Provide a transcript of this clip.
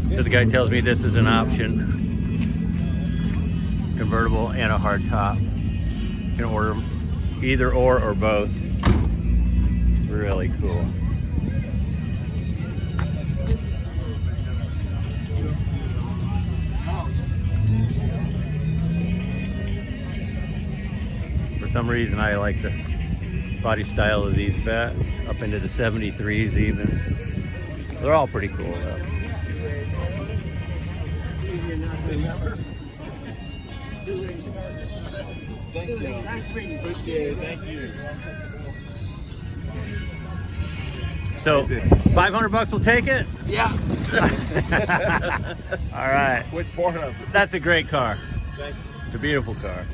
So the guy tells me this is an option. Convertible and a hard top. You can order either or both. Really cool. For some reason I like the body style of these bats, up into the 73s even. They're all pretty cool though. Thank you. Appreciate it. Thank you. So, 500 bucks will take it? Yeah. All right. Which part of it? That's a great car. Thank you. It's a beautiful car.